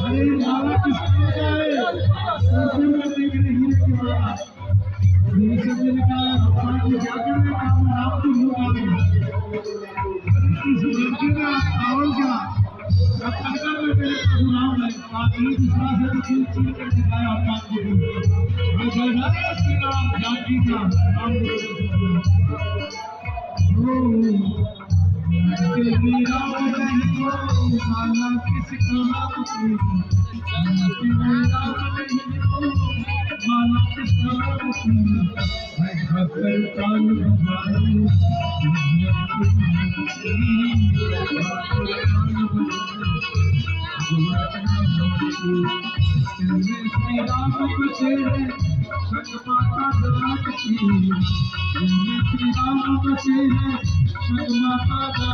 अरे माला किस काम का है? उसी में देख रहे हीरे की माला। ये सब निकाला भगवान की क्या कर रहे काम नाम तो भूल गए। इस लड़के का रावण का अब तक में मेरे प्रभु राम है पानी दूसरा से चील चील कर दिखाया काम को। जय जय श्री राम जानकी का नाम तेरी राम नहीं हो माला किस काम की तेरी राम नहीं हो माला किस काम की मैं खतर काल भगवान श्री राम बचे सत माता जनक की श्री राम बचे सत माता